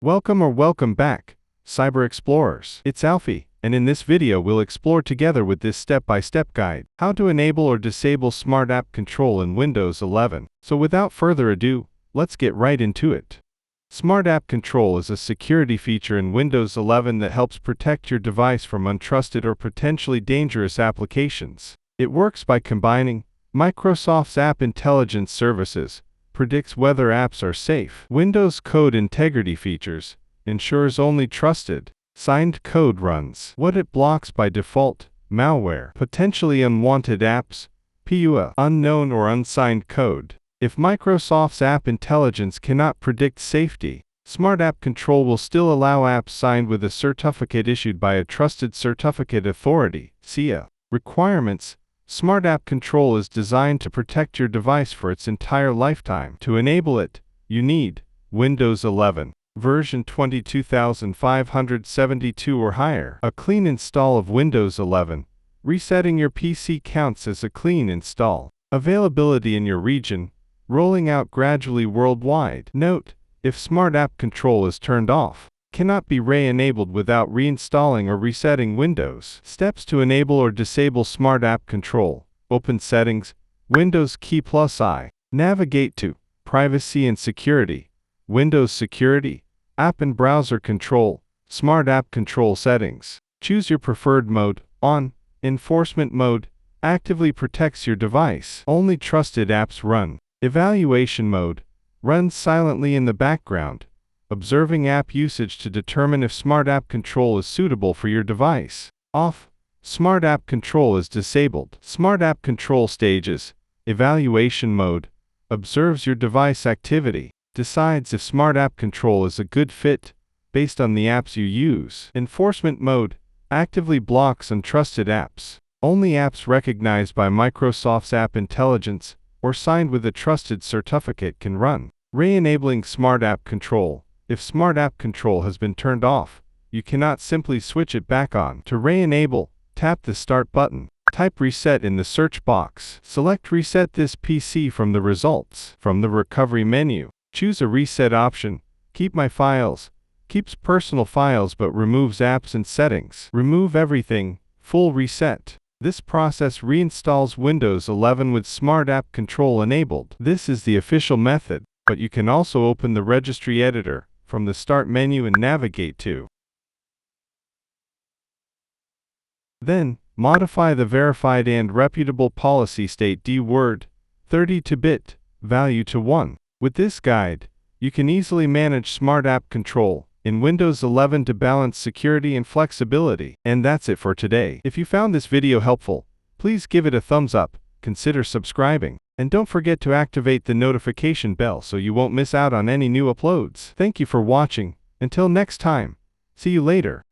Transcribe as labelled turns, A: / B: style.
A: Welcome back, Cyber Explorers. It's Alfie, and in this video we'll explore together with this step-by-step guide how to enable or disable Smart App Control in Windows 11. So without further ado, let's get right into it. Smart App Control is a security feature in Windows 11 that helps protect your device from untrusted or potentially dangerous applications. It works by combining Microsoft's App Intelligence services, predicts whether apps are safe. Windows Code Integrity features, ensures only trusted, signed code runs. What it blocks by default: malware, potentially unwanted apps, PUA, unknown or unsigned code. If Microsoft's App Intelligence cannot predict safety, Smart App Control will still allow apps signed with a certificate issued by a trusted certificate authority, CIA. Requirements: Smart App Control is designed to protect your device for its entire lifetime. To enable it, you need Windows 11, version 22572 or higher, a clean install of Windows 11. Resetting your PC counts as a clean install. Availability in your region, rolling out gradually worldwide. Note: if Smart App Control is turned off, cannot be re-enabled without reinstalling or resetting Windows. Steps to enable or disable Smart App Control: open Settings, Windows key +I. Navigate to Privacy and Security, Windows Security, App and Browser Control, Smart App Control Settings. Choose your preferred mode. On. Enforcement mode actively protects your device. Only trusted apps run. Evaluation mode runs silently in the background, observing app usage to determine if Smart App Control is suitable for your device. Off. Smart App Control is disabled. Smart App Control stages. Evaluation mode observes your device activity, decides if Smart App Control is a good fit based on the apps you use. Enforcement mode actively blocks untrusted apps. Only apps recognized by Microsoft's App Intelligence or signed with a trusted certificate can run. Re-enabling Smart App Control: if Smart App Control has been turned off, you cannot simply switch it back on. To re-enable, tap the Start button. Type Reset in the search box. Select Reset this PC from the results. From the Recovery menu, choose a reset option. Keep My Files keeps personal files but removes apps and settings. Remove everything. Full reset. This process reinstalls Windows 11 with Smart App Control enabled. This is the official method, but you can also open the Registry Editor from the Start menu and navigate to. Then, modify the verified and reputable policy state D-word 32-bit value to 1. With this guide, you can easily manage Smart App Control in Windows 11 to balance security and flexibility. And that's it for today. If you found this video helpful, please give it a thumbs up, consider subscribing, and don't forget to activate the notification bell so you won't miss out on any new uploads. Thank you for watching. Until next time, see you later.